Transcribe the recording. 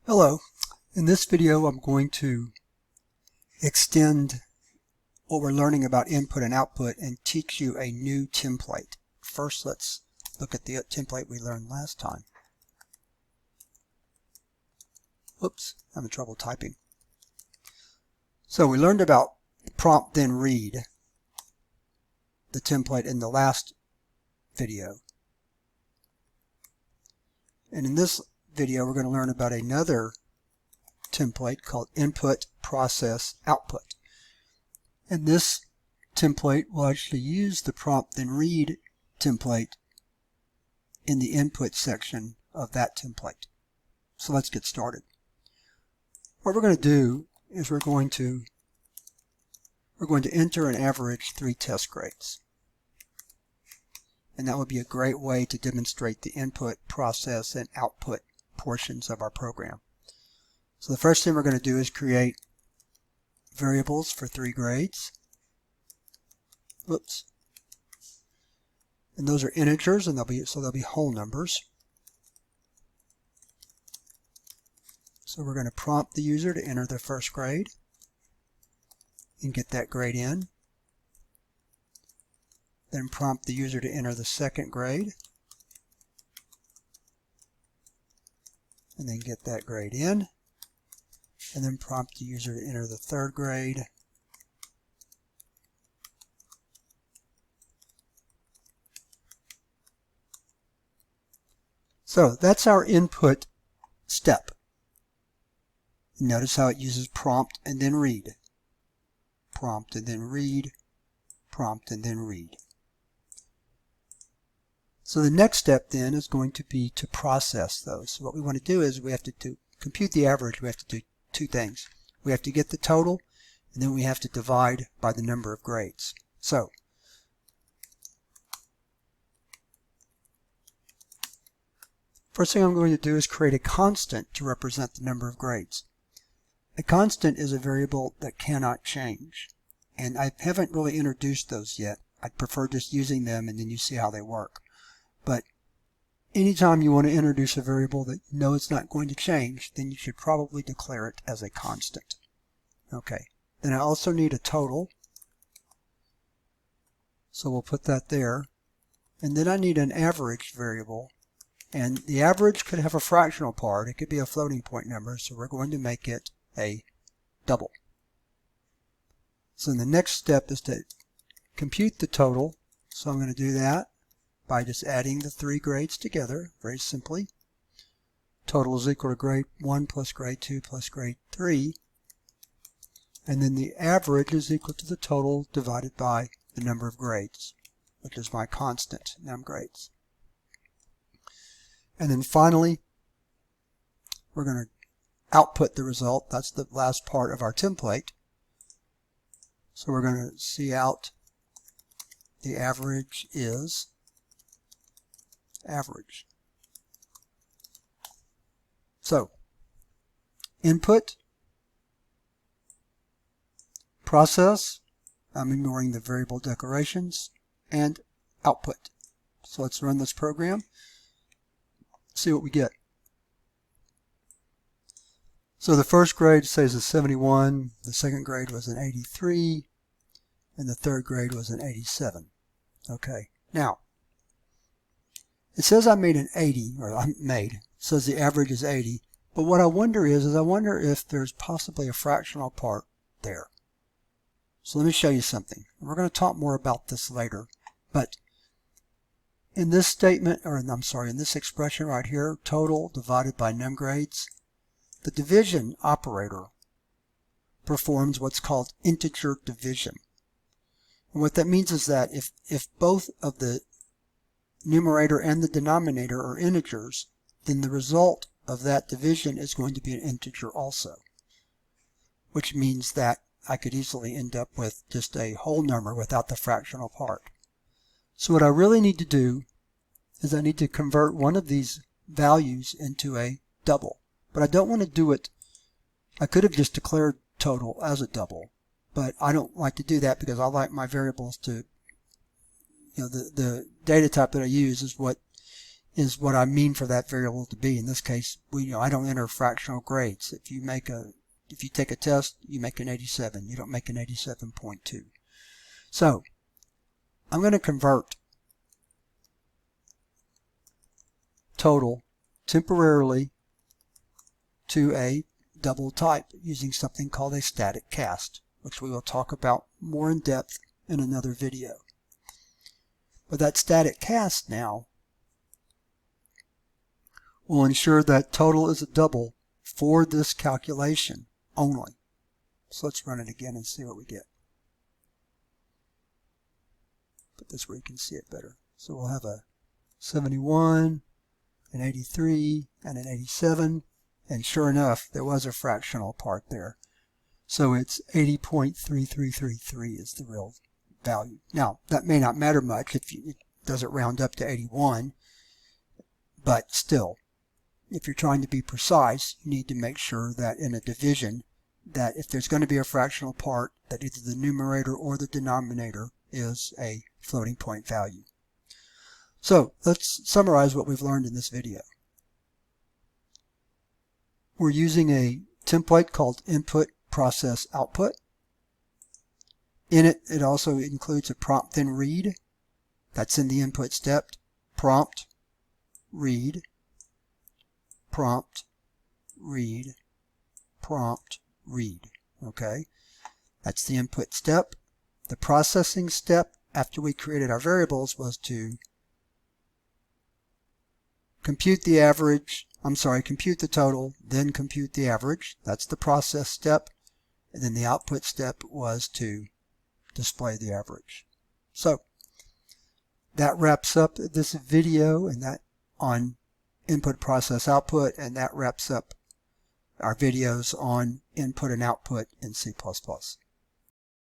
Hello. In this video I'm going to extend what we're learning about input and output and teach you a new template. First let's look at the template we learned last time. Oops, I'm having trouble typing. So we learned about prompt then read, the template in the last video. And in this video we're going to learn about another template called InputProcessOutput. And this template will actually use the prompt then read template in the input section of that template. So let's get started. What we're going to do is we're going to enter and average 3 test grades. And that would be a great way to demonstrate the input, process, and output portions of our program. So the first thing we're going to do is create variables for 3 grades. Whoops. And those are integers, and they'll be whole numbers. So we're going to prompt the user to enter their first grade and get that grade in. Then prompt the user to enter the second grade and then get that grade in. And then prompt the user to enter the third grade. So that's our input step. Notice how it uses prompt and then read. Prompt and then read. Prompt and then read. So the next step then is going to be to process those. So what we want to do is we have to compute the average. We have to do 2 things. We have to get the total, and then we have to divide by the number of grades. So first thing I'm going to do is create a constant to represent the number of grades. A constant is a variable that cannot change, and I haven't really introduced those yet. I'd prefer just using them and then you see how they work. But anytime you want to introduce a variable that you know it's not going to change, then you should probably declare it as a constant. Okay, then I also need a total, so we'll put that there. And then I need an average variable, and the average could have a fractional part. It could be a floating point number, so we're going to make it a double. So the next step is to compute the total, so I'm going to do that by just adding the 3 grades together, very simply. Total is equal to grade 1 plus grade 2 plus grade 3. And then the average is equal to the total divided by the number of grades, which is my constant, num grades. And then finally, we're going to output the result. That's the last part of our template. So we're going to see out the average is average. So input, process, I'm ignoring the variable declarations, and output. So let's run this program, see what we get. So the first grade says a 71, the second grade was an 83, and the third grade was an 87. Okay, now it says I made an 80, or it says the average is 80, but what I wonder is I wonder if there's possibly a fractional part there. So let me show you something. We're going to talk more about this later, but in this statement, or I'm sorry, in this expression right here, total divided by num grades, the division operator performs what's called integer division. And what that means is that if both of the numerator and the denominator are integers, then the result of that division is going to be an integer also, which means that I could easily end up with just a whole number without the fractional part. So what I really need to do is I need to convert one of these values into a double, but I don't want to do it. I could have just declared total as a double, but I don't like to do that because I like my variables to, the data type that I use is what is what I mean for that variable to be. In this case, I don't enter fractional grades. If you take a test, you make an 87. You don't make an 87.2. So I'm going to convert total temporarily to a double type using something called a static cast, which we will talk about more in depth in another video. But that static cast now will ensure that total is a double for this calculation only. So let's run it again and see what we get. Put this where you can see it better. So we'll have a 71, an 83, and an 87. And sure enough, there was a fractional part there. So it's 80.3333 is the real value. Now, that may not matter much if it doesn't round up to 81, but still, if you're trying to be precise, you need to make sure that in a division, that if there's going to be a fractional part, that either the numerator or the denominator is a floating point value. So let's summarize what we've learned in this video. We're using a template called InputProcessOutput. In it, it also includes a prompt then read. That's in the input step. Prompt, read, prompt, read, prompt, read. Okay, that's the input step. The processing step after we created our variables was to compute the total, then compute the average. That's the process step. And then the output step was to display the average. So that wraps up this video and that on input process output, and that wraps up our videos on input and output in C++.